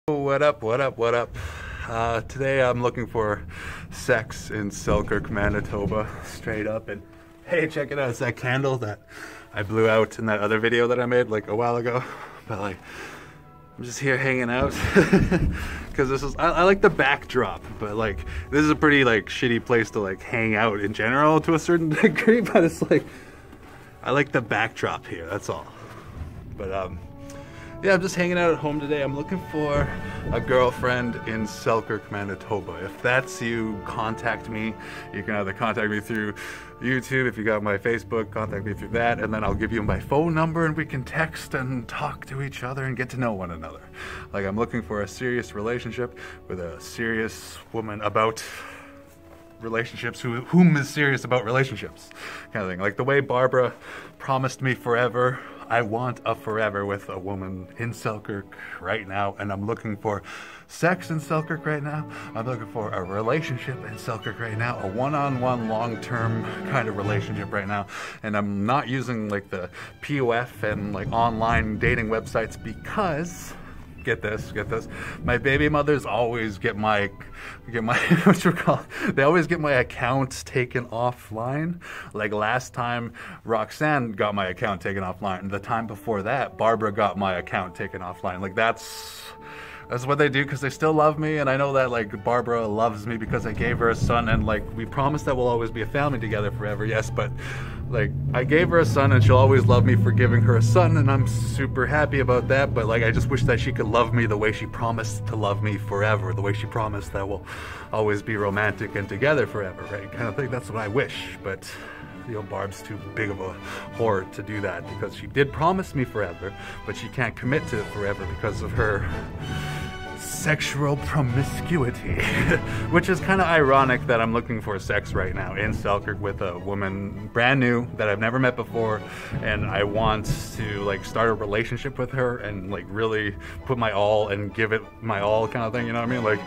What up, what up, what up? Today I'm looking for sex in Selkirk, Manitoba, straight up. And hey, check it out, it's that candle that I blew out in that other video that I made like a while ago. But like, I'm just here hanging out because this is, I like the backdrop, but like, this is a pretty like shitty place to like hang out in general to a certain degree, but it's like, I like the backdrop here, that's all. But yeah, I'm just hanging out at home today. I'm looking for a girlfriend in Selkirk, Manitoba. If that's you, contact me. You can either contact me through YouTube, if you got my Facebook, contact me through that, and then I'll give you my phone number and we can text and talk to each other and get to know one another. Like, I'm looking for a serious relationship with a serious woman about relationships, whom is serious about relationships, kind of thing. Like the way Barbara promised me forever, I want a forever with a woman in Selkirk right now, and I'm looking for sex in Selkirk right now. I'm looking for a relationship in Selkirk right now, a one-on-one long-term kind of relationship right now. And I'm not using like the POF and like online dating websites because, get this, my baby mothers always get my what you call, they always get my account taken offline. Like last time Roxanne got my account taken offline, the time before that Barbara got my account taken offline. Like that's what they do because they still love me, and I know that like Barbara loves me because I gave her a son, and like we promised that we'll always be a family together forever. Yes, but like I gave her a son and she'll always love me for giving her a son, and I'm super happy about that. But like I just wish that she could love me the way she promised to love me forever, the way she promised that we'll always be romantic and together forever, right? Kind of thing. That's what I wish, but you know, Barb's too big of a whore to do that because she did promise me forever, but she can't commit to it forever because of her sexual promiscuity. Which is kind of ironic that I'm looking for sex right now in Selkirk with a woman brand new that I've never met before, and I want to like start a relationship with her and like really put my all and give it my all kind of thing, you know what I mean? Like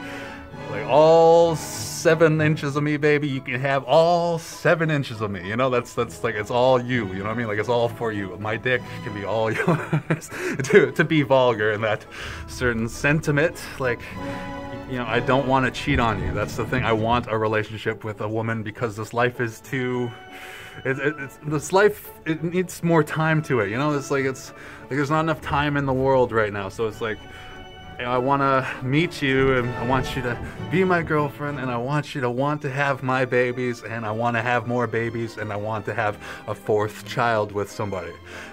all 7 inches of me, baby, you can have all 7 inches of me, you know? That's like, it's all you know what I mean? Like, it's all for you. My dick can be all yours. to be vulgar in that certain sentiment, like, you know, I don't want to cheat on you. That's the thing. I want a relationship with a woman because this life is too, this life, it needs more time to it, you know? It's like there's not enough time in the world right now, so it's like, I want to meet you, and I want you to be my girlfriend, and I want you to want to have my babies, and I want to have more babies, and I want to have a 4th child with somebody.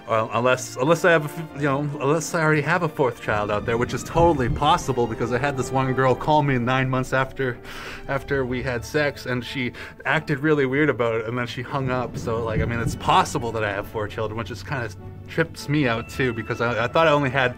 Unless I have, you know, unless I already have a 4th child out there, which is totally possible because I had this one girl call me 9 months after we had sex, and she acted really weird about it, and then she hung up. So like, I mean, it's possible that I have 4 children, which just kind of trips me out too, because I thought I only had,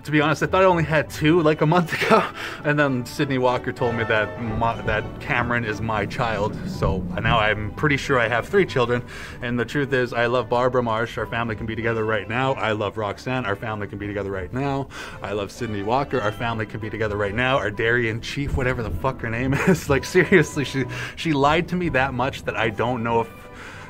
to be honest, I thought I only had 2 like a month ago, and then Sydney Walker told me that Cameron is my child, so now I'm pretty sure I have 3 children. And the truth is, I love Barbara Marsh, our family can be together right now. I love Roxanne, our family can be together right now. I love Sydney Walker, our family can be together right now. Our dairy in chief, whatever the fuck her name is, like seriously, she lied to me that much that I don't know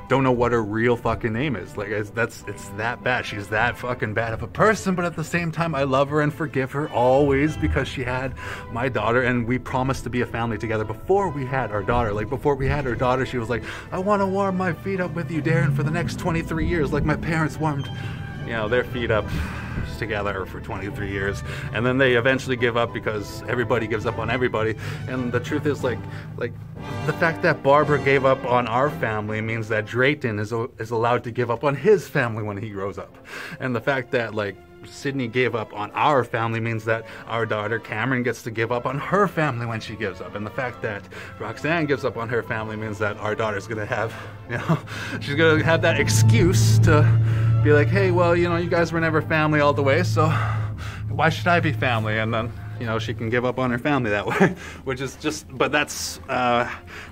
what her real fucking name is. Like, it's that bad. She's that fucking bad of a person, but at the same time, I love her and forgive her always because she had my daughter, and we promised to be a family together before we had our daughter. Like, before we had our daughter, she was like, I want to warm my feet up with you, Darren, for the next 23 years, like my parents warmed, you know, their feet up together for 23 years, and then they eventually give up because everybody gives up on everybody. And the truth is, like the fact that Barbara gave up on our family means that Drayton is allowed to give up on his family when he grows up, and the fact that like Sydney gave up on our family means that our daughter Cameron gets to give up on her family when she gives up. And the fact that Roxanne gives up on her family means that our daughter's gonna have, you know, she's gonna have that excuse to be like, hey, well, you know, you guys were never family all the way, so why should I be family? And then, you know, she can give up on her family that way, which is just, but that's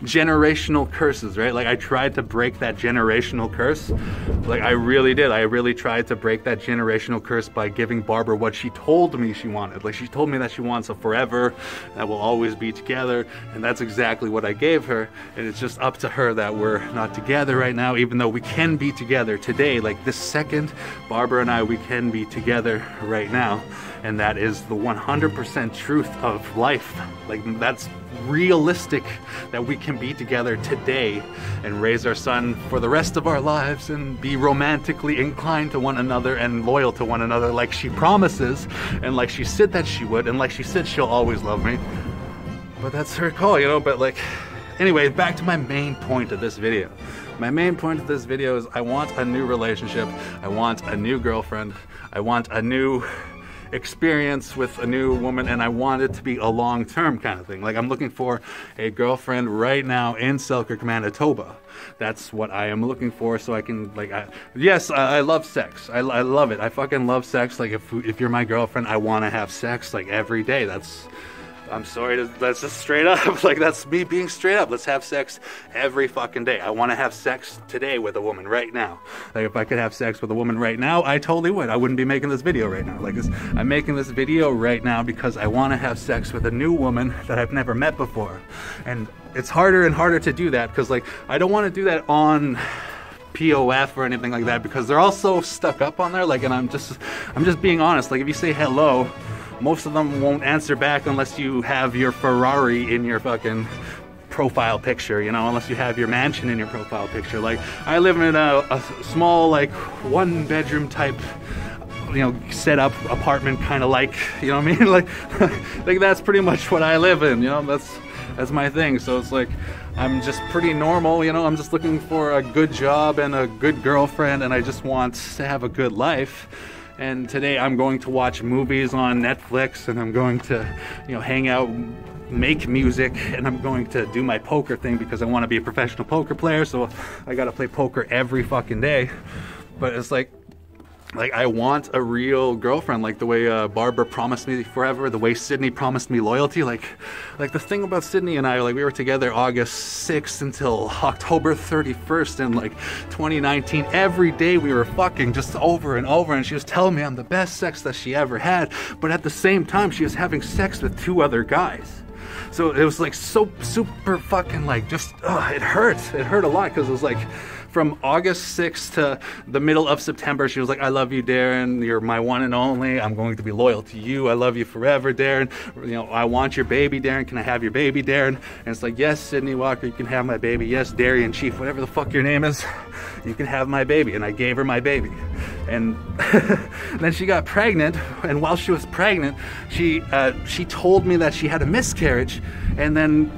generational curses, right? Like, I tried to break that generational curse. Like, I really did. I really tried to break that generational curse by giving Barbara what she told me she wanted. Like, she told me that she wants a forever, that we'll always be together, and that's exactly what I gave her. And it's just up to her that we're not together right now, even though we can be together today. Like, this second, Barbara and I, we can be together right now. And that is the 100% 100% truth of life. Like, that's realistic, that we can be together today and raise our son for the rest of our lives and be romantically inclined to one another and loyal to one another like she promises, and like she said that she would, and like she said she'll always love me. But that's her call, you know. But like, anyway, back to my main point of this video. My main point of this video is I want a new relationship. I want a new girlfriend. I want a new experience with a new woman, and I want it to be a long-term kind of thing. Like, I'm looking for a girlfriend right now in Selkirk, Manitoba. That's what I am looking for, so I can, like, I love sex. I love it. I fucking love sex. Like, if you're my girlfriend, I want to have sex, like, every day. I'm sorry, that's just straight up. Like, that's me being straight up. Let's have sex every fucking day. I want to have sex today with a woman right now. Like, if I could have sex with a woman right now, I totally would. I wouldn't be making this video right now. Like, I'm making this video right now because I want to have sex with a new woman that I've never met before. And it's harder and harder to do that because, like, I don't want to do that on POF or anything like that because they're all so stuck up on there. Like, and I'm just being honest. Like, if you say hello, most of them won't answer back unless you have your Ferrari in your fucking profile picture, you know, unless you have your mansion in your profile picture. Like, I live in a small, like, 1-bedroom type, you know, set up apartment, kind of, like, you know what I mean? like that's pretty much what I live in, you know. That's my thing. So it's like, I'm just pretty normal, you know. I'm just looking for a good job and a good girlfriend, and I just want to have a good life. And today I'm going to watch movies on Netflix, and I'm going to, you know, hang out, make music, and I'm going to do my poker thing because I want to be a professional poker player, so I gotta play poker every fucking day. But it's like I want a real girlfriend, like the way Barb promised me forever, the way Sydney promised me loyalty. Like the thing about Sydney and I, like, we were together August 6th until October 31st in, like, 2019. Every day we were fucking just over and over, and she was telling me I'm the best sex that she ever had, but at the same time she was having sex with 2 other guys. So it was like so super fucking, like, just it hurt a lot, because it was like from August 6th to the middle of September, she was like, I love you, Darren. You're my one and only. I'm going to be loyal to you. I love you forever, Darren. You know, I want your baby, Darren. Can I have your baby, Darren? And it's like, yes, Sydney Walker, you can have my baby. Yes, Darian Chief, whatever the fuck your name is, you can have my baby. And I gave her my baby. And then she got pregnant. And while she was pregnant, she told me that she had a miscarriage. And then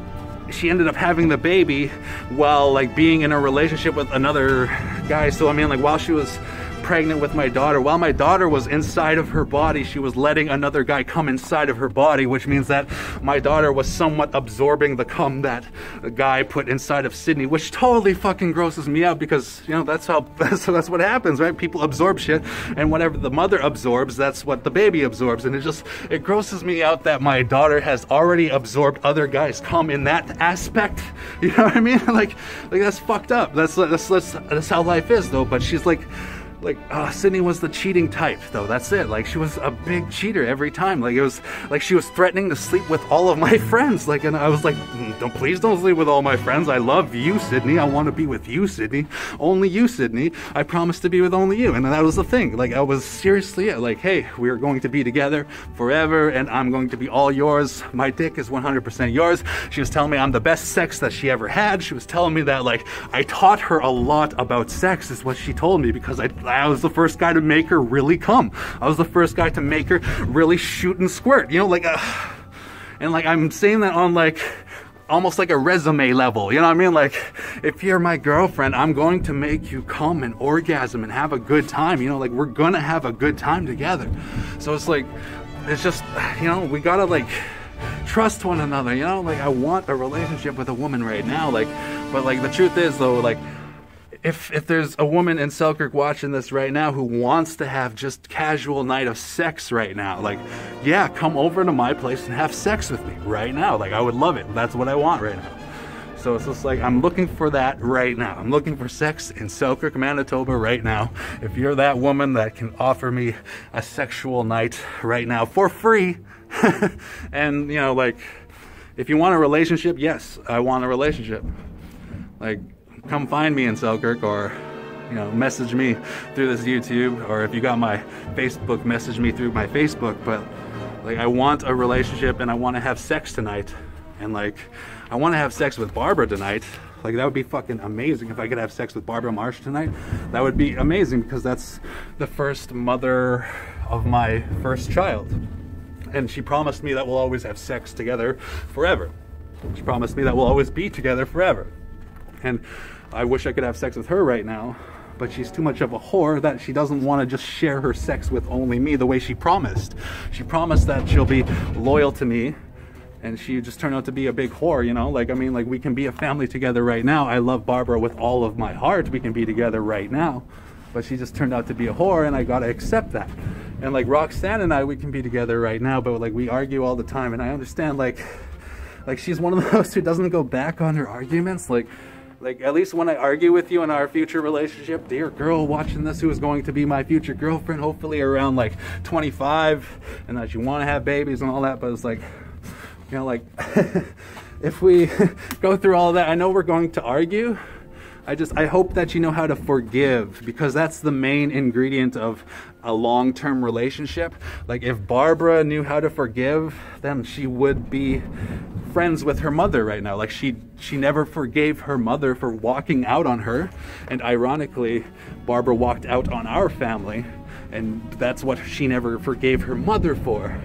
she ended up having the baby while, like, being in a relationship with another guy. So I mean, like, while she was pregnant with my daughter, while my daughter was inside of her body, she was letting another guy come inside of her body, which means that my daughter was somewhat absorbing the cum that the guy put inside of Sydney, which totally fucking grosses me out, because, you know, that's what happens, right? People absorb shit, and whatever the mother absorbs, that's what the baby absorbs. And it grosses me out that my daughter has already absorbed other guys' cum in that aspect. You know what I mean? Like that's fucked up. That's how life is, though. But she's like, Sydney was the cheating type, though. That's it. Like, she was a big cheater every time. Like, it was like she was threatening to sleep with all of my friends. Like, and I was like, please don't sleep with all my friends. I love you, Sydney. I want to be with you, Sydney. Only you, Sydney. I promise to be with only you. And that was the thing. Like, I was seriously like, hey, we are going to be together forever, and I'm going to be all yours. My dick is 100% yours. She was telling me I'm the best sex that she ever had. She was telling me that, like, I taught her a lot about sex, is what she told me, because I was the first guy to make her really come. I was the first guy to make her really shoot and squirt, you know, like, and, like, I'm saying that on, like, almost like a resume level, you know what I mean? Like, if you're my girlfriend, I'm going to make you come and orgasm and have a good time, you know, like, we're gonna have a good time together. So it's like, it's just, you know, we gotta, like, trust one another, you know? Like, I want a relationship with a woman right now, like, but, like, the truth is, though, like, if there's a woman in Selkirk watching this right now who wants to have just casual night of sex right now, like, yeah, come over to my place and have sex with me right now. Like, I would love it. That's what I want right now. So it's just like, I'm looking for that right now. I'm looking for sex in Selkirk, Manitoba right now. If you're that woman that can offer me a sexual night right now for free, and, you know, like, if you want a relationship, yes, I want a relationship. Like, come find me in Selkirk, or, you know, message me through this YouTube, or if you got my Facebook, message me through my Facebook. But, Like, I want a relationship and I want to have sex tonight. And like, I want to have sex with Barbara tonight. Like, that would be fucking amazing if I could have sex with Barbara Marsh tonight. That would be amazing because that's the first mother of my first child. And she promised me that we'll always have sex together forever. She promised me that we'll always be together forever. And I wish I could have sex with her right now, but she's too much of a whore that she doesn't want to just share her sex with only me the way she promised. She promised that she'll be loyal to me, and she just turned out to be a big whore, you know? Like, I mean, like, we can be a family together right now. I love Barbara with all of my heart. We can be together right now. But she just turned out to be a whore, and I gotta accept that. And like, Roxanne and I, we can be together right now, but like, we argue all the time, and I understand, like she's one of those who doesn't go back on her arguments. Like at least when I argue with you in our future relationship, dear girl watching this who is going to be my future girlfriend, hopefully around like 25, and that you want to have babies and all that, but it's like, you know, like, if we go through all of that, I know we're going to argue. I hope that you know how to forgive, because that's the main ingredient of a long-term relationship. Like, if Barbara knew how to forgive, then she would be friends with her mother right now. Like, she never forgave her mother for walking out on her, and ironically, Barbara walked out on our family, and that's what she never forgave her mother for.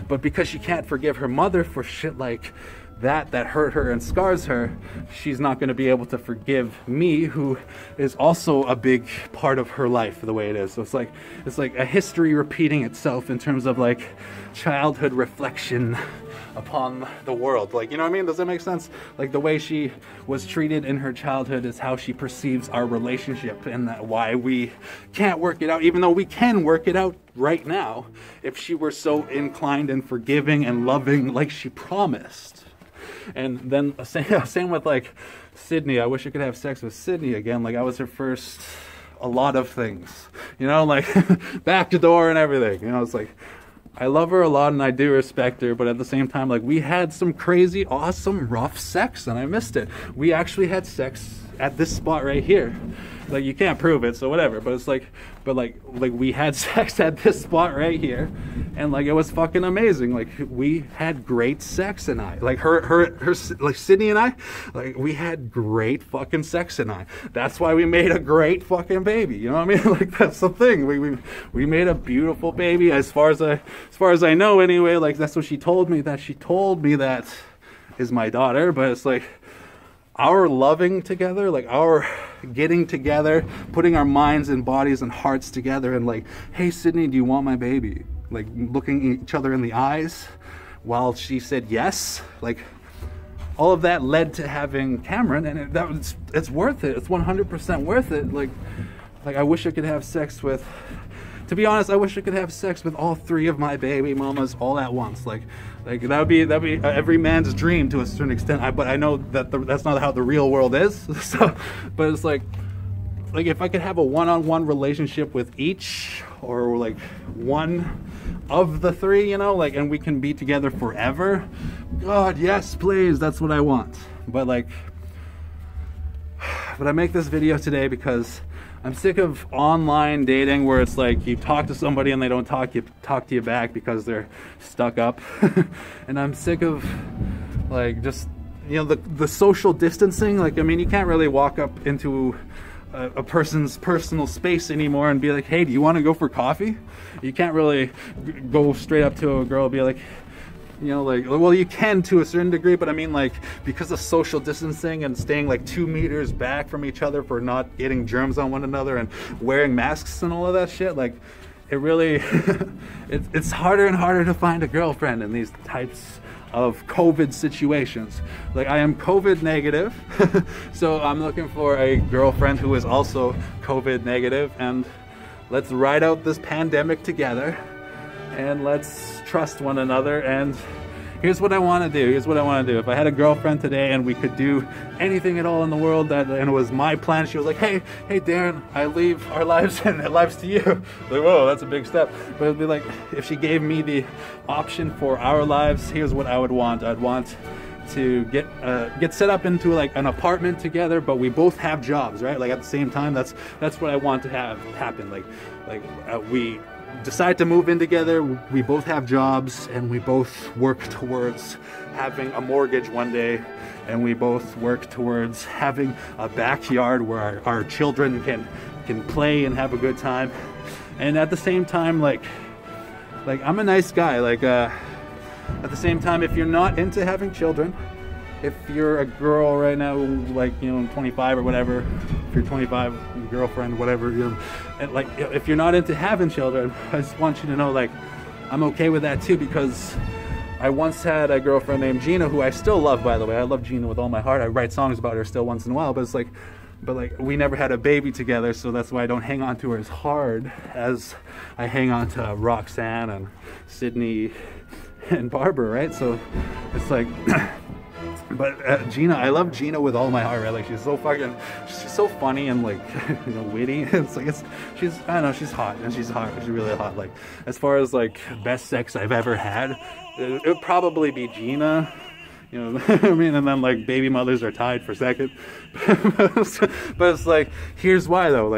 But because she can't forgive her mother for shit like that hurt her and scars her, she's not going to be able to forgive me, who is also a big part of her life the way it is. So it's like a history repeating itself in terms of like childhood reflection upon the world. Like, you know what I mean? Does that make sense? Like, the way she was treated in her childhood is how she perceives our relationship, and that why we can't work it out, even though we can work it out right now if she were so inclined and forgiving and loving like she promised. And then same with like Sydney. I wish I could have sex with Sydney again. Like, I was her first a lot of things, you know, like back to door and everything, you know. It's like, I love her a lot and I do respect her, but at the same time, like, we had some crazy, awesome, rough sex and I missed it. We actually had sex at this spot right here. Like, you can't prove it, so whatever, but it's like, we had sex at this spot right here, and like, it was fucking amazing. Like, we had great sex, and like like Sydney and I, like, we had great fucking sex, and that's why we made a great fucking baby, you know what I mean? Like, that's the thing. We made a beautiful baby, as far as I know anyway. Like, that's what she told me, that is my daughter. But it's like, our loving together, like our getting together, putting our minds and bodies and hearts together, and like, hey Sydney, do you want my baby? Like, looking each other in the eyes while she said yes. Like, all of that led to having Cameron, and it's worth it. It's 100% worth it. Like I wish I could have sex with, to be honest, I wish I could have sex with all 3 of my baby mamas all at once. Like that would be every man's dream to a certain extent. But I know that that's not how the real world is. So, but it's like if I could have a one-on-one relationship with each, or like one of the 3, you know, like, and we can be together forever. God, yes, please. That's what I want. But I make this video today because I'm sick of online dating where it's like you talk to somebody and they don't talk to you back because they're stuck up. And I'm sick of, like, just, you know, the social distancing. Like, I mean, you can't really walk up into a person's personal space anymore and be like, hey, do you want to go for coffee? You can't really go straight up to a girl and be like, you know, like, well, you can to a certain degree, but I mean, like, because of social distancing and staying like 2 meters back from each other for not getting germs on one another and wearing masks and all of that shit, like, it really, it's harder and harder to find a girlfriend in these types of COVID situations. Like, I am COVID negative, so I'm looking for a girlfriend who is also COVID negative, and let's ride out this pandemic together. And let's trust one another. And here's what I want to do. If I had a girlfriend today and we could do anything at all in the world, and it was my plan, she was like, hey Darren, I leave our lives and their lives to you. Like, whoa, that's a big step. But it'd be like, if she gave me the option for our lives, here's what I would want. I'd want to get set up into like an apartment together, but we both have jobs, right? Like, at the same time, that's what I want to have happen. Like we decide to move in together. We both have jobs, and we both work towards having a mortgage one day, and we both work towards having a backyard where our children can play and have a good time. And at the same time, like I'm a nice guy. Like at the same time, if you're not into having children, if you're a girl right now, like, you know, 25 or whatever, if you're 25, your girlfriend, whatever, you know, and like, if you're not into having children, I just want you to know, like, I'm okay with that too, because I once had a girlfriend named Gina, who I still love, by the way. I love Gina with all my heart. I write songs about her still once in a while, but it's like, we never had a baby together, so that's why I don't hang on to her as hard as I hang on to Roxanne and Sydney and Barbara, right? So it's like, but Gina, I love Gina with all my heart, right? Like, she's so funny and, like, you know, witty. It's like, I don't know, she's hot, and she's really hot. Like, as far as, like, best sex I've ever had, it would probably be Gina. You know, I mean, and then, like, baby mothers are tied for second. But it's like, here's why though.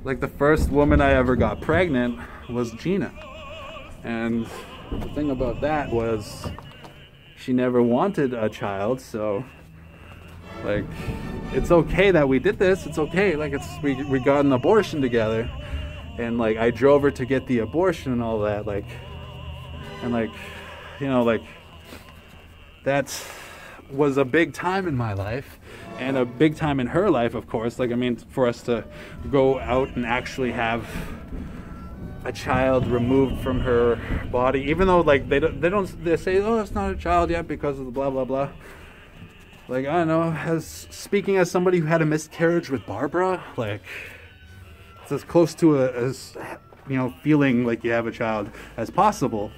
Like the first woman I ever got pregnant was Gina, and the thing about that was she never wanted a child. So, like, it's okay that we did this. It's okay. Like, we got an abortion together, and, like, I drove her to get the abortion and all that. Like, and, like, you know, like, that was a big time in my life, and a big time in her life, of course. Like, I mean, for us to go out and actually have a child removed from her body, even though, like, they say, oh, it's not a child yet because of the blah blah blah. Like, I don't know, speaking as somebody who had a miscarriage with Barbara, like, it's as close to as you know, feeling like you have a child as possible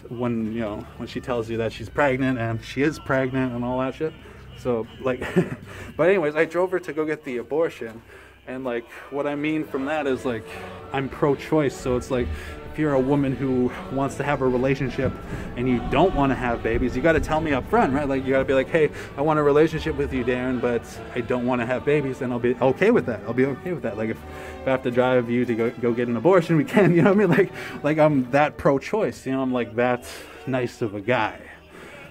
when, you know, when she tells you that she's pregnant, and she is pregnant and all that shit. So, like, but anyways, I drove her to go get the abortion. And, like, what I mean from that is, like, I'm pro-choice. So it's like, if you're a woman who wants to have a relationship and you don't want to have babies, you got to tell me up front, right? Like, you got to be like, hey, I want a relationship with you, Darren, but I don't want to have babies. And I'll be okay with that. I'll be okay with that. Like, if I have to drive you to go get an abortion, we can, you know what I mean? Like I'm that pro-choice, you know, I'm like that nice of a guy.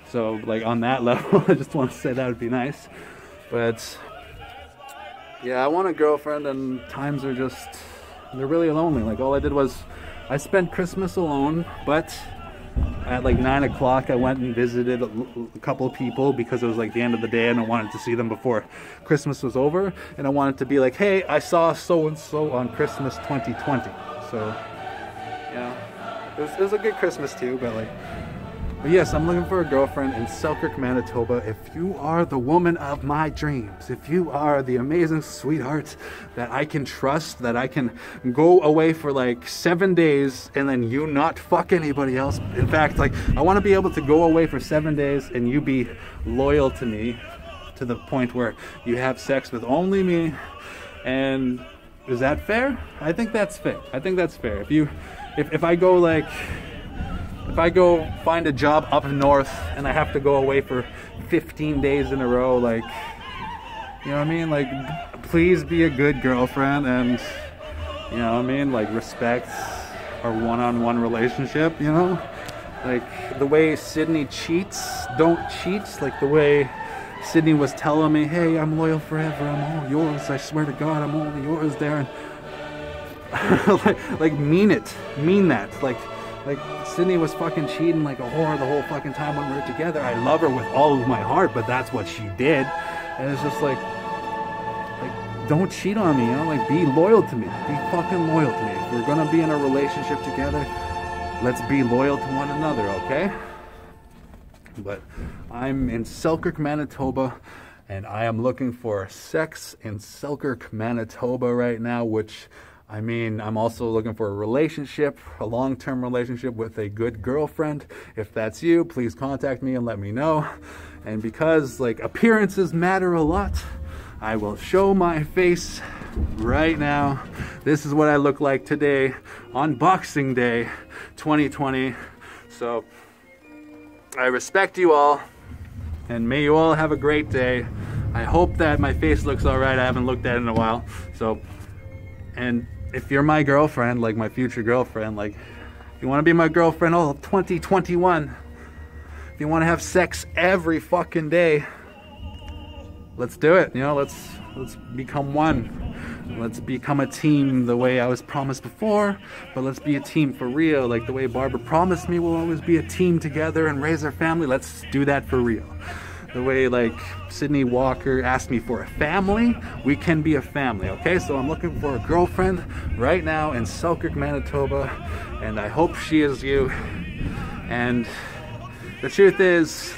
So, like, on that level, I just want to say that would be nice. But yeah, I want a girlfriend, and times are just, they're really lonely. Like, all I did was, I spent Christmas alone, but at like 9 o'clock I went and visited a couple of people because it was like the end of the day and I wanted to see them before Christmas was over. And I wanted to be like, hey, I saw so-and-so on Christmas 2020. So, yeah, it was a good Christmas too, but like, but yes, I'm looking for a girlfriend in Selkirk, Manitoba. If you are the woman of my dreams, if you are the amazing sweetheart that I can trust, that I can go away for like 7 days and then you not fuck anybody else. In fact, like, I want to be able to go away for 7 days and you be loyal to me to the point where you have sex with only me. And is that fair? I think that's fair. I think that's fair. If I go like, if I go find a job up north and I have to go away for 15 days in a row, like, you know what I mean? Like, please be a good girlfriend and, you know what I mean? Like, respect our one-on-one relationship, you know? Like, the way Sydney cheats, don't cheat. Like, the way Sydney was telling me, hey, I'm loyal forever, I'm all yours, I swear to God, I'm all yours, Darren. like, mean it. Mean that. Like, Sydney was fucking cheating like a whore the whole fucking time when we were together. I love her with all of my heart, but that's what she did. And it's just like, don't cheat on me, you know? Like, be loyal to me. Be fucking loyal to me. If we're gonna be in a relationship together, let's be loyal to one another, okay? But I'm in Selkirk, Manitoba, and I am looking for sex in Selkirk, Manitoba right now, which, I mean, I'm also looking for a relationship, a long-term relationship with a good girlfriend. If that's you, please contact me and let me know. And because, like, appearances matter a lot, I will show my face right now. This is what I look like today on Boxing Day 2020. So, I respect you all, and may you all have a great day. I hope that my face looks all right. I haven't looked at it in a while. So, and if you're my girlfriend, like my future girlfriend, like if you want to be my girlfriend all of 2021, if you want to have sex every fucking day, let's do it. You know, let's become one. Let's become a team the way I was promised before, but let's be a team for real. Like the way Barb promised me, we'll always be a team together and raise our family. Let's do that for real. The way like Sydney Walker asked me for a family, we can be a family, okay? So I'm looking for a girlfriend right now in Selkirk, Manitoba, and I hope she is you. And the truth is,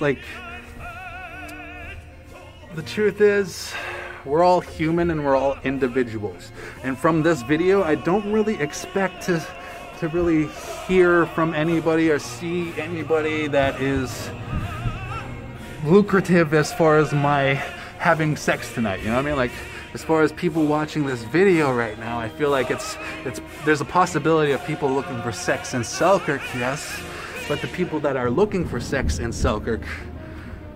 we're all human and we're all individuals. And from this video, I don't really expect to really hear from anybody or see anybody that is lucrative as far as my having sex tonight. You know what I mean? Like, as far as people watching this video right now, I feel like there's a possibility of people looking for sex in Selkirk, yes, but the people that are looking for sex in Selkirk,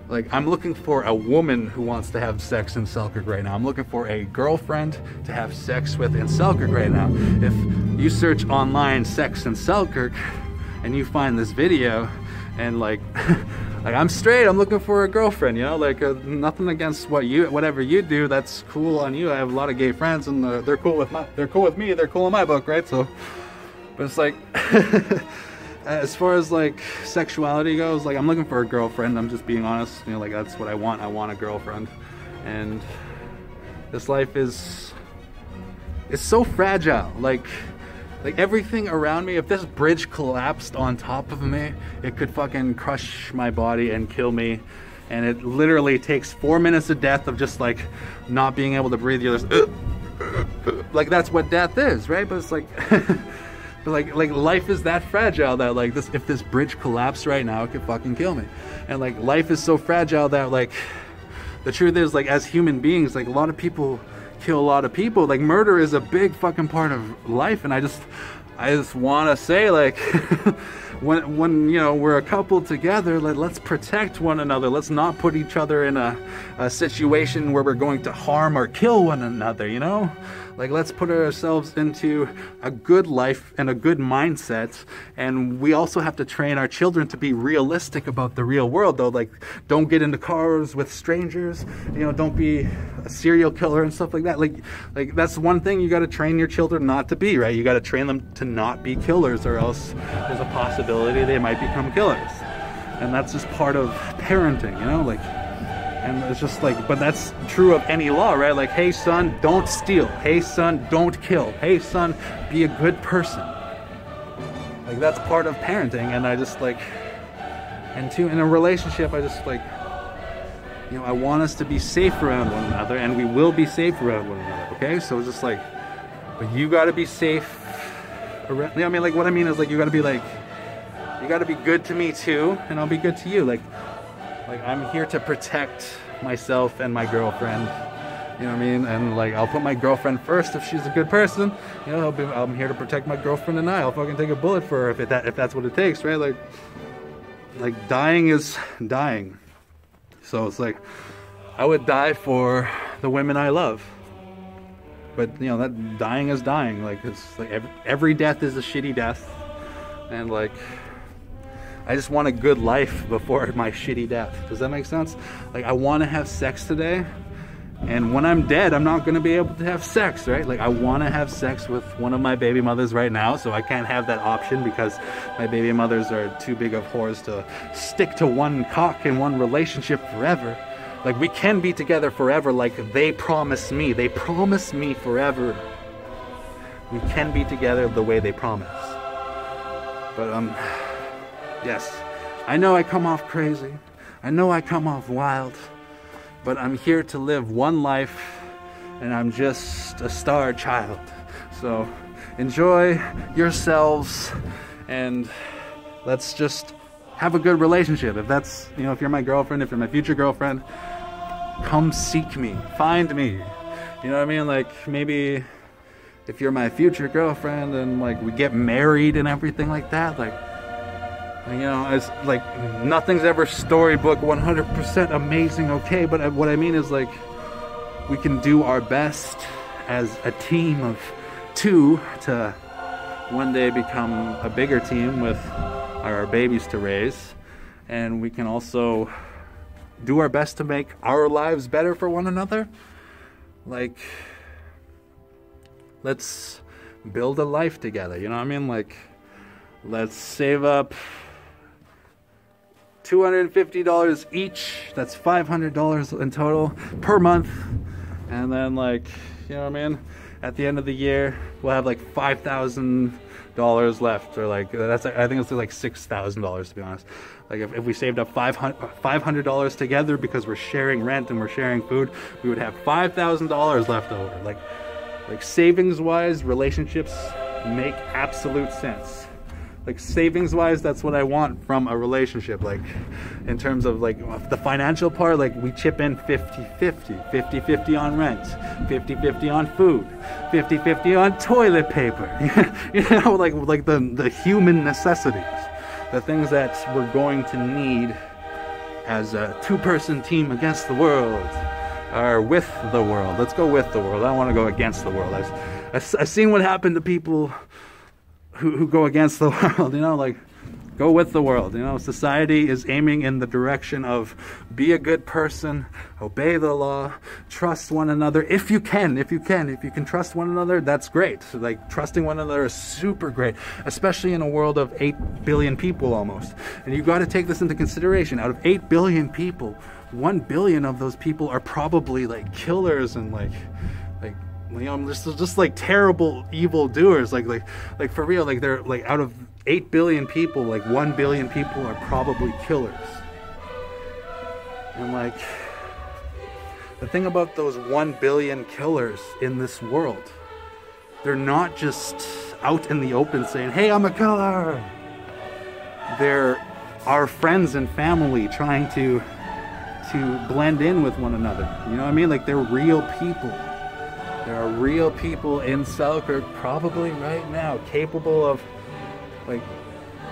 like, I'm looking for a woman who wants to have sex in Selkirk right now. I'm looking for a girlfriend to have sex with in Selkirk right now. If you search online sex in Selkirk and you find this video and like, like I'm straight, I'm looking for a girlfriend, you know, like nothing against whatever you do, that's cool on you. I have a lot of gay friends and they're cool with me, they're cool in my book, right? So, but it's like, as far as like sexuality goes, like I'm looking for a girlfriend. I'm just being honest, you know, like that's what I want. I want a girlfriend. And this life it's so fragile. Like everything around me, if this bridge collapsed on top of me, it could fucking crush my body and kill me. And it literally takes 4 minutes of death of just like not being able to breathe. You're just, like that's what death is, right? But it's like but like life is that fragile that like if this bridge collapsed right now, it could fucking kill me. And like life is so fragile that like the truth is, like as human beings, like a lot of people kill a lot of people. Like murder is a big fucking part of life. And I just want to say, like when you know we're a couple together, let's protect one another. Let's not put each other in a situation where we're going to harm or kill one another, you know? Like let's put ourselves into a good life and a good mindset. And we also have to train our children to be realistic about the real world, though. Like don't get into cars with strangers, you know, don't be a serial killer and stuff like that. Like that's one thing you got to train your children not to be, right? You got to train them to not be killers, or else there's a possibility they might become killers. And that's just part of parenting, you know, like. And it's just like, but that's true of any law, right? Like, hey son, don't steal. Hey son, don't kill. Hey son, be a good person. Like that's part of parenting. And I just like, in a relationship, I just like, you know, I want us to be safe around one another, and we will be safe around one another, okay? So it's just like, but you gotta be safe around, you know what I mean? Like what I mean is like, you gotta be good to me too, and I'll be good to you. Like I'm here to protect myself and my girlfriend, you know what I mean? And like I'll put my girlfriend first if she's a good person, you know. I'm here to protect my girlfriend, and I'll fucking take a bullet for her if that's what it takes, right? Like dying is dying. So it's like I would die for the women I love, but you know that dying is dying. Like it's like every death is a shitty death, and like I just want a good life before my shitty death. Does that make sense? Like I want to have sex today, and when I'm dead, I'm not going to be able to have sex, right? Like I want to have sex with one of my baby mothers right now, so I can't have that option because my baby mothers are too big of whores to stick to one cock in one relationship forever. Like we can be together forever, like they promised me. They promised me forever. We can be together the way they promised. But yes, I know I come off crazy. I know I come off wild. But I'm here to live one life, and I'm just a star child. So enjoy yourselves, and let's just have a good relationship. If that's, you know, if you're my girlfriend, if you're my future girlfriend, come seek me, find me. You know what I mean? Like maybe if you're my future girlfriend and like we get married and everything like that, like, you know, it's like nothing's ever storybook 100% amazing, okay? But what I mean is like we can do our best as a team of two to one day become a bigger team with our babies to raise, and we can also do our best to make our lives better for one another. Like, let's build a life together, you know what I mean? Like, let's save up $250 each. That's $500 in total per month. And then, like, you know what I mean? At the end of the year, we'll have like $5,000 left, or like that's, I think it's like $6,000 to be honest. Like if we saved up $500 together because we're sharing rent and we're sharing food, we would have $5,000 left over. Like savings wise, relationships make absolute sense. Like savings wise, that's what I want from a relationship. Like in terms of like the financial part, like we chip in 50-50, 50-50 on rent, 50-50 on food, 50-50 on toilet paper. You know, like the human necessities, the things that we're going to need as a two-person team against the world, or with the world. Let's go with the world. I don't want to go against the world. I've seen what happened to people who go against the world, you know, like go with the world. You know, society is aiming in the direction of be a good person, obey the law, trust one another. If you can trust one another, that's great. So like trusting one another is super great, especially in a world of 8 billion people almost. And you got to take this into consideration. Out of 8 billion people, 1 billion of those people are probably like killers and like you know, just like terrible evil doers, like for real, like they're like out of 8 billion people, like 1 billion people are probably killers. And like the thing about those 1 billion killers in this world, they're not just out in the open saying, hey, I'm a killer. They're our friends and family trying to blend in with one another. You know what I mean? Like they're real people. There are real people in Selkirk probably right now capable of like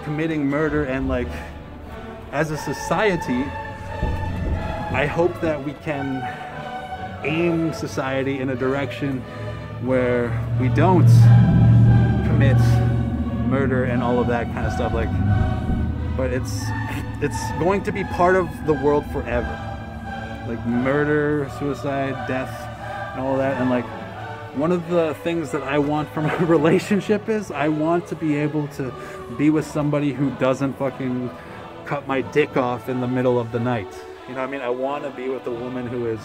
committing murder, and like as a society, I hope that we can aim society in a direction where we don't commit murder and all of that kind of stuff. Like, but it's going to be part of the world forever. Like murder, suicide, death, and all of that. And like one of the things that I want from a relationship is I want to be able to be with somebody who doesn't fucking cut my dick off in the middle of the night. You know what I mean? I want to be with a woman who is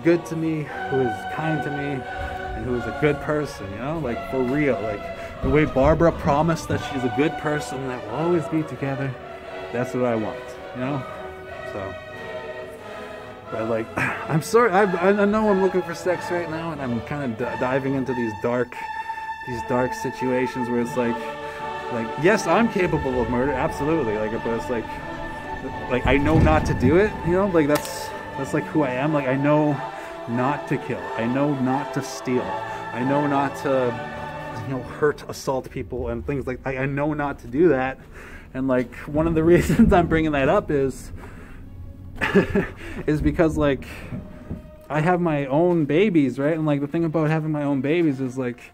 good to me, who is kind to me, and who is a good person, you know? Like for real. Like the way Barbara promised that she's a good person, that we'll always be together. That's what I want, you know? So, but like, I'm sorry, I know I'm looking for sex right now, and I'm kind of diving into these dark situations where it's like yes, I'm capable of murder, absolutely. Like, but it's like I know not to do it, you know? Like that's like who I am. Like I know not to kill. I know not to steal. I know not to, you know, hurt, assault people and things like. I know not to do that. And like one of the reasons I'm bringing that up is because like I have my own babies, right? And like the thing about having my own babies is like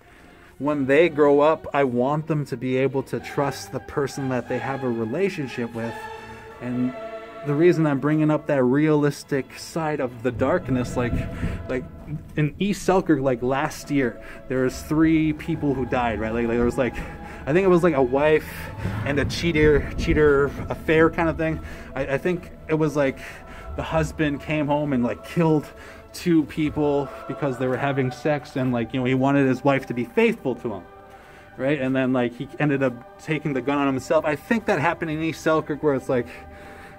when they grow up, I want them to be able to trust the person that they have a relationship with. And the reason I'm bringing up that realistic side of the darkness, like in East Selkirk, like last year, there was 3 people who died, right? Like there was like, I think it was like a wife and a cheater affair kind of thing. I think it was like the husband came home and like killed 2 people because they were having sex, and like, you know, he wanted his wife to be faithful to him, right? And then like he ended up taking the gun on himself. I think that happened in East Selkirk, where it's like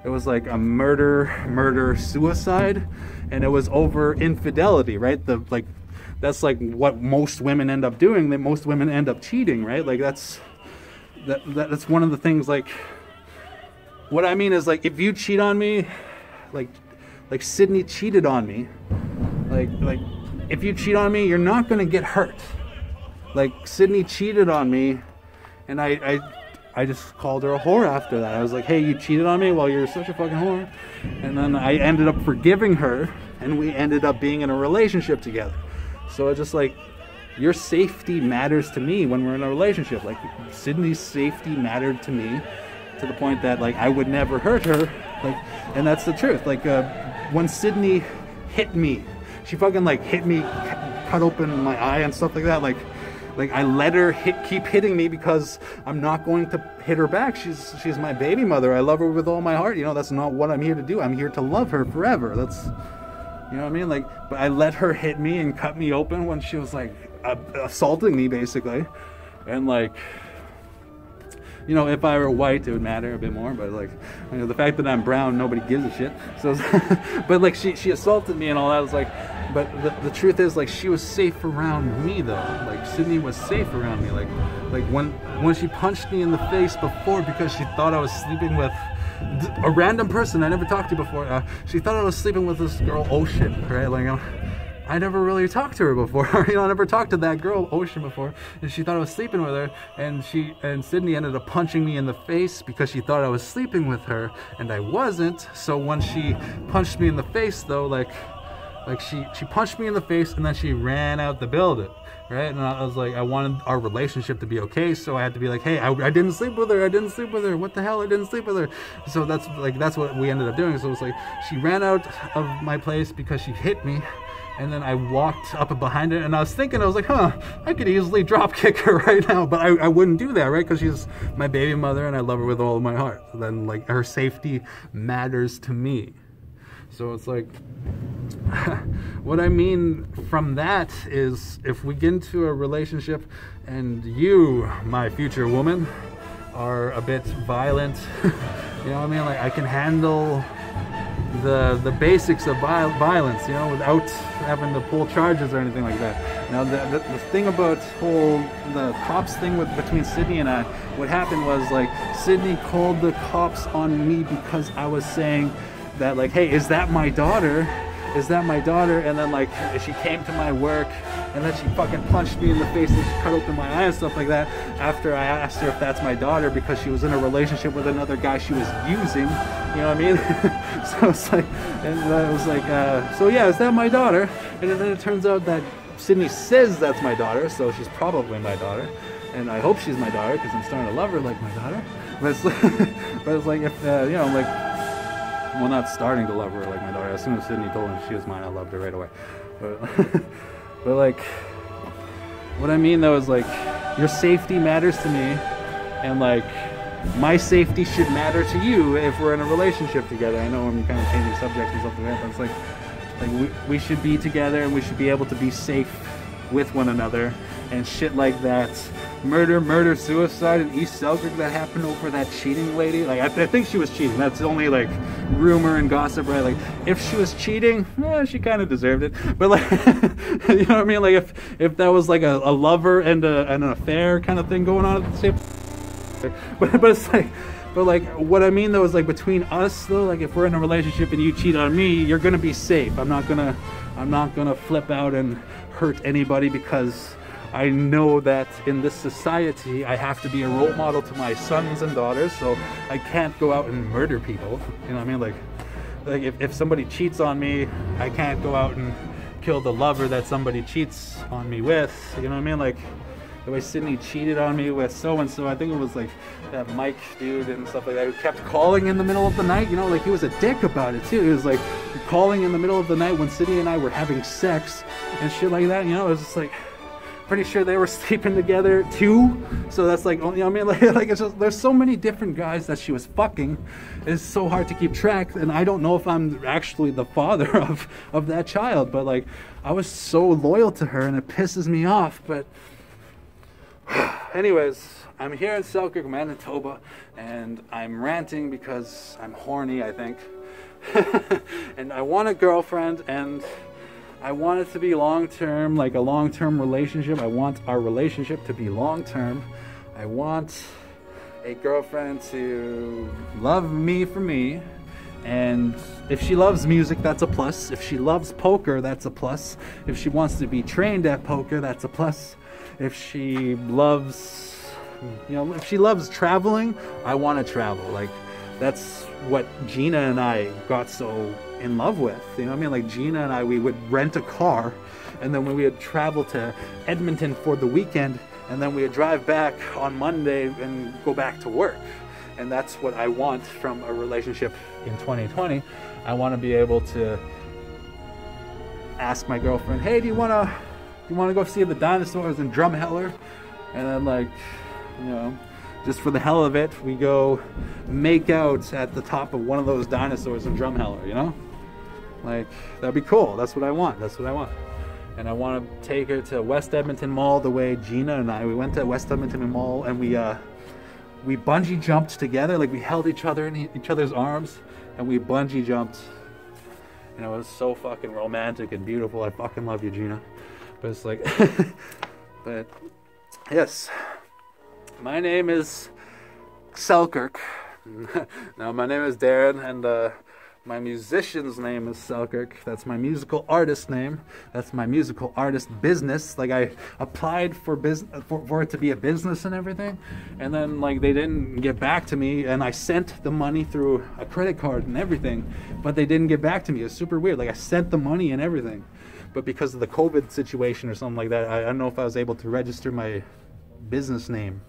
it was like a murder suicide, and it was over infidelity, right? That's like what most women end up doing. That most women end up cheating, right? Like that's one of the things. Like what I mean is, like if you cheat on me, like Sydney cheated on me, like if you cheat on me, you're not gonna get hurt. Like Sydney cheated on me, and I just called her a whore after that. I was like, hey, you cheated on me? Well, you're such a fucking whore. And then I ended up forgiving her, and we ended up being in a relationship together. So it's just like, your safety matters to me when we're in a relationship. Like, Sydney's safety mattered to me to the point that, like, I would never hurt her. Like, and that's the truth. Like, when Sydney hit me, she fucking, like, hit me, cut open my eye and stuff like that. Like I let her keep hitting me because I'm not going to hit her back. She's my baby mother. I love her with all my heart. You know, that's not what I'm here to do. I'm here to love her forever. That's, you know what I mean? Like, but I let her hit me and cut me open when she was, like, assaulting me, basically. And, like, you know, if I were white, it would matter a bit more, but, like, you know, the fact that I'm brown, nobody gives a shit. So, but, like, she assaulted me and all that. I was like, but the truth is, like, she was safe around me, though. Like, Sydney was safe around me. Like when she punched me in the face before because she thought I was sleeping with a random person I never talked to before. She thought I was sleeping with this girl, Ocean, right? Like, I never really talked to her before. You know, I never talked to that girl, Ocean, before, and she thought I was sleeping with her, and Sydney ended up punching me in the face because she thought I was sleeping with her, and I wasn't. So when she punched me in the face, though, like she punched me in the face, and then she ran out the building, right? And I was like, I wanted our relationship to be okay, so I had to be like, hey, I didn't sleep with her. I didn't sleep with her. What the hell? I didn't sleep with her. So that's what we ended up doing. So it was like, she ran out of my place because she hit me. And then I walked up behind her, and I was thinking, I was like, I could easily drop kick her right now, but I wouldn't do that, right? Because she's my baby mother, and I love her with all of my heart. So then, like, her safety matters to me. So it's like, what I mean from that is, if we get into a relationship and you, my future woman, are a bit violent, you know what I mean? Like, I can handle the basics of violence, you know, without having to pull charges or anything like that. Now, the thing about the cops thing between Sydney and I, what happened was, like, Sydney called the cops on me because I was saying that, like, hey, is that my daughter? Is that my daughter? And then, like, she came to my work, and then she fucking punched me in the face, and she cut open my eye and stuff like that after I asked her if that's my daughter, because she was in a relationship with another guy she was using, you know what I mean? So it's like, and I was like, so yeah, is that my daughter? And then it turns out that Sydney says that's my daughter, so she's probably my daughter, and I hope she's my daughter because I'm starting to love her like my daughter. But it's like, if you know, like, well, not starting to love her like my daughter. As soon as Sydney told me she was mine, I loved her right away. But like, what I mean though is, like, your safety matters to me, and, like, my safety should matter to you if we're in a relationship together. I know I'm kind of changing subjects and stuff like that, but it's like we should be together, and we should be able to be safe with one another, and shit like that. Murder, suicide in East Selkirk that happened over that cheating lady. Like, I think she was cheating. That's only, like, rumor and gossip, right? Like, if she was cheating, she kind of deserved it. But, like, you know what I mean? Like, if that was, like, a lover and an affair kind of thing going on at the same. But it's like, but, like, what I mean though is, like, between us though, like, if we're in a relationship and you cheat on me, you're gonna be safe. I'm not gonna flip out and hurt anybody, because I know that in this society I have to be a role model to my sons and daughters, so I can't go out and murder people. You know what I mean? Like if somebody cheats on me, I can't go out and kill the lover that somebody cheats on me with. You know what I mean? Like, the way Sydney cheated on me with so-and-so, I think it was, like, that Mike dude and stuff like that, who kept calling in the middle of the night, you know, like, he was a dick about it too. He was, like, calling in the middle of the night when Sydney and I were having sex and shit like that, you know. It was just like, pretty sure they were sleeping together too, so that's, like, you know what I mean? Like it's just, there's so many different guys that she was fucking. It's so hard to keep track, and I don't know if I'm actually the father of that child, but, like, I was so loyal to her, and it pisses me off. But anyways, I'm here in Selkirk, Manitoba, and I'm ranting because I'm horny, I think. And I want a girlfriend, and I want it to be long-term, like a long-term relationship. I want our relationship to be long-term. I want a girlfriend to love me for me, and if she loves music, that's a plus. If she loves poker, that's a plus. If she wants to be trained at poker, that's a plus. If she loves, you know, if she loves traveling, I want to travel. Like, that's what Gina and I got so in love with. You know what I mean? Like, Gina and I, we would rent a car and then we would travel to Edmonton for the weekend, and then we would drive back on Monday and go back to work. And that's what I want from a relationship in 2020. I want to be able to ask my girlfriend, hey, do you want to go see the dinosaurs in Drumheller? And then, like, you know, just for the hell of it, we go make out at the top of one of those dinosaurs in Drumheller, you know? Like, that'd be cool. That's what I want. That's what I want. And I want to take her to West Edmonton Mall the way Gina and we went to West Edmonton Mall, and we bungee jumped together. Like, we held each other in each other's arms and we bungee jumped. And it was so fucking romantic and beautiful. I fucking love you, Gina. But it's like, but yes, my name is Selkirk. Now, my name is Darren, and my musician's name is Selkirk. That's my musical artist name. That's my musical artist business. Like, I applied for it to be a business and everything, and then, like, they didn't get back to me, and I sent the money through a credit card and everything, but they didn't get back to me. It was super weird. Like, I sent the money and everything, but because of the COVID situation or something like that, I don't know if I was able to register my business name,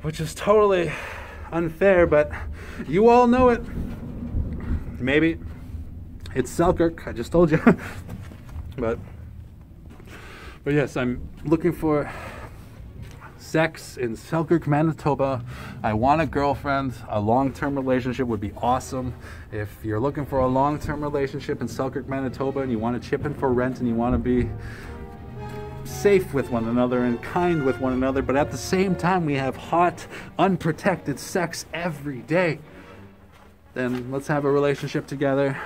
which is totally unfair, but you all know it. Maybe it's Selkirk, I just told you. but yes, I'm looking for sex in Selkirk, Manitoba. I want a girlfriend. A long-term relationship would be awesome. If you're looking for a long-term relationship in Selkirk, Manitoba, and you want to chip in for rent and you want to be safe with one another and kind with one another, but at the same time we have hot, unprotected sex every day, then let's have a relationship together.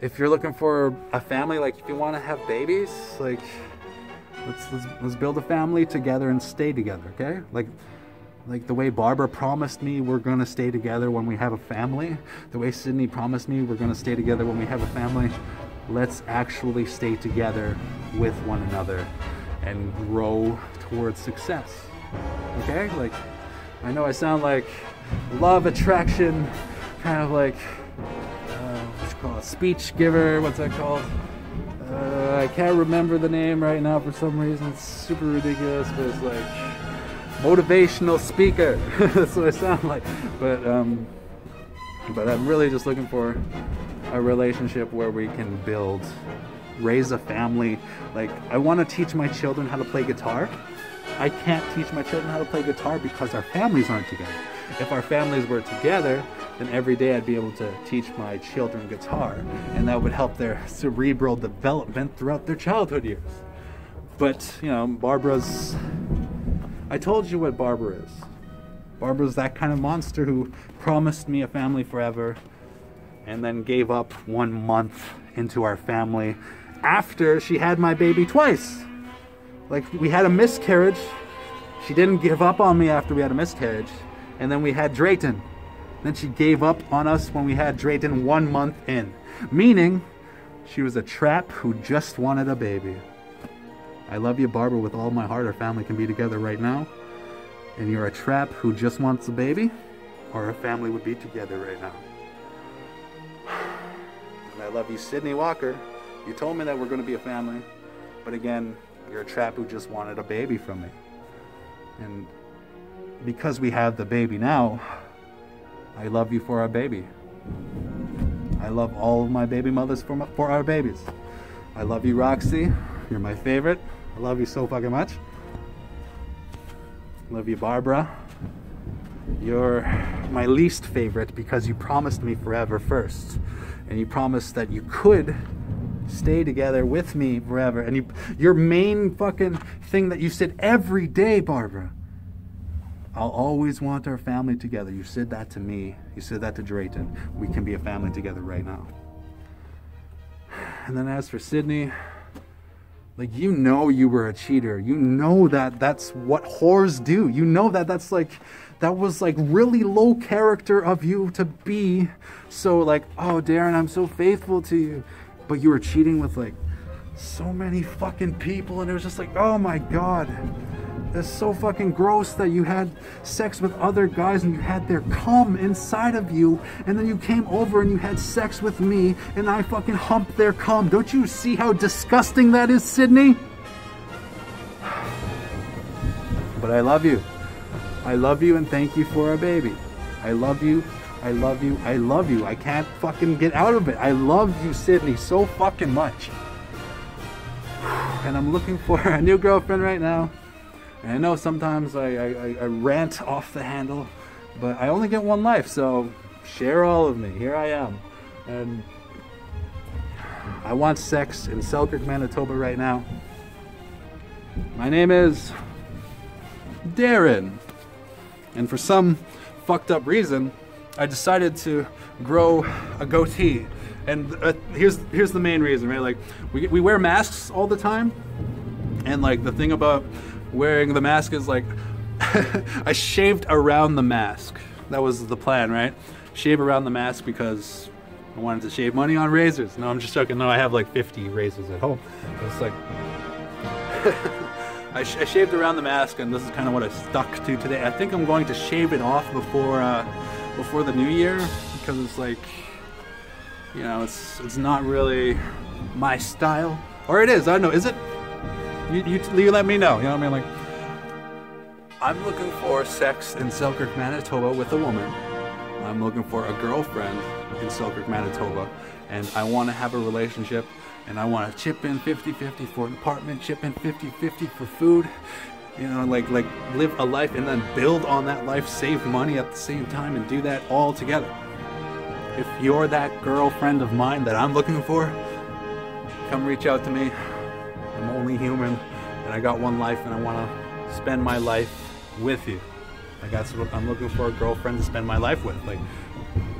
If you're looking for a family, like if you want to have babies, like let's build a family together and stay together, okay? Like the way Barbara promised me we're gonna stay together when we have a family, the way Sydney promised me we're gonna stay together when we have a family. Let's actually stay together with one another and grow towards success, okay? Like, I know I sound like law of attraction, kind of like, what's it called, speech giver, what's that called? I can't remember the name right now for some reason. It's super ridiculous, but it's like motivational speaker. That's what I sound like. But I'm really just looking for a relationship where we can raise a family. Like, I want to teach my children how to play guitar. I can't teach my children how to play guitar because our families aren't together. If our families were together, then every day I'd be able to teach my children guitar, and that would help their cerebral development throughout their childhood years. But, you know, I told you what Barbara is. Barbara's that kind of monster who promised me a family forever and then gave up 1 month into our family after she had my baby twice. Like, we had a miscarriage. She didn't give up on me after we had a miscarriage. And then we had Drayton. Then she gave up on us when we had Drayton 1 month in. Meaning, she was a trap who just wanted a baby. I love you, Barbara, with all my heart. Our family can be together right now. And you're a trap who just wants a baby, or our family would be together right now. And I love you, Sydney Walker. You told me that we're going to be a family. But again, you're a trap who just wanted a baby from me. And because we have the baby now, I love you for our baby. I love all of my baby mothers for our babies. I love you, Roxy. You're my favorite. I love you so fucking much. Love you, Barbara. You're my least favorite because you promised me forever first. And you promised that you could stay together with me forever. And your main fucking thing that you said every day, Barbara, I'll always want our family together. You said that to me. You said that to Drayton. We can be a family together right now. And then as for Sydney, like, you know you were a cheater. You know that that's what whores do. You know that that was like really low character of you to be so like, oh, Darren, I'm so faithful to you. But you were cheating with like so many fucking people, and it was just like, oh my God. It's so fucking gross that you had sex with other guys and you had their cum inside of you, and then you came over and you had sex with me and I fucking humped their cum. Don't you see how disgusting that is, Sydney? But I love you. I love you and thank you for a baby. I love you. I love you. I love you. I can't fucking get out of it. I love you, Sydney, so fucking much. And I'm looking for a new girlfriend right now. And I know sometimes I rant off the handle, but I only get one life, so share all of me. Here I am. And I want sex in Selkirk, Manitoba right now. My name is Darren. And for some fucked up reason, I decided to grow a goatee. And here's the main reason, right? Like, we wear masks all the time. And like, the thing about wearing the mask is like, I shaved around the mask. That was the plan, right? Shave around the mask because I wanted to save money on razors. No, I'm just joking. No, I have like 50 razors at home. It's like, I shaved around the mask, and this is kind of what I stuck to today. I think I'm going to shave it off before the new year, because it's like, you know, it's not really my style. Or it is, I don't know, is it? You let me know, you know what I mean? Like, I'm looking for sex in Selkirk, Manitoba with a woman. I'm looking for a girlfriend in Selkirk, Manitoba. And I want to have a relationship, and I want to chip in 50-50 for an apartment, chip in 50-50 for food. You know, like live a life and then build on that life, save money at the same time, and do that all together. If you're that girlfriend of mine that I'm looking for, come reach out to me. I'm only human, and I got one life, and I want to spend my life with you. Like, that's what I'm looking for, a girlfriend to spend my life with, like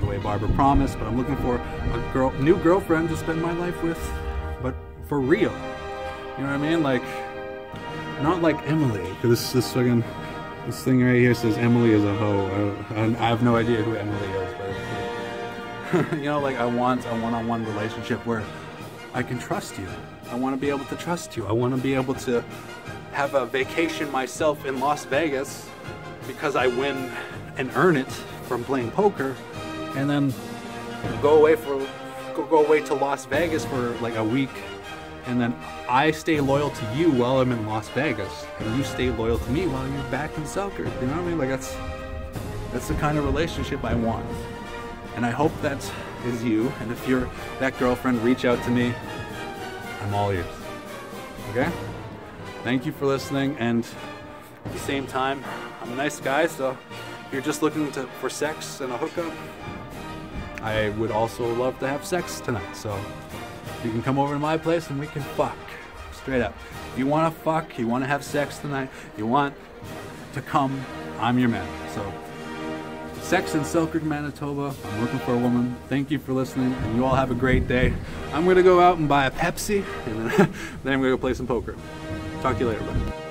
the way Barb promised. But I'm looking for a new girlfriend to spend my life with, but for real. You know what I mean? Like, not like Emily. Cause this thing right here says Emily is a hoe. I have no idea who Emily is, but you know, like, I want a one-on-one relationship where I can trust you. I want to be able to trust you. I want to be able to have a vacation myself in Las Vegas because I win and earn it from playing poker, and then go away to Las Vegas for like a week, and then I stay loyal to you while I'm in Las Vegas, and you stay loyal to me while you're back in Selkirk. You know what I mean? Like, that's the kind of relationship I want, and I hope that is you. And if you're that girlfriend, reach out to me. I'm all ears. Okay? Thank you for listening, and at the same time, I'm a nice guy, so if you're just looking for sex and a hookup, I would also love to have sex tonight. So you can come over to my place and we can fuck. Straight up. If you want to fuck, you want to have sex tonight, you want to come, I'm your man. So, sex in Selkirk, Manitoba. I'm looking for a woman. Thank you for listening, and you all have a great day. I'm going to go out and buy a Pepsi, and then I'm going to go play some poker. Talk to you later, bud.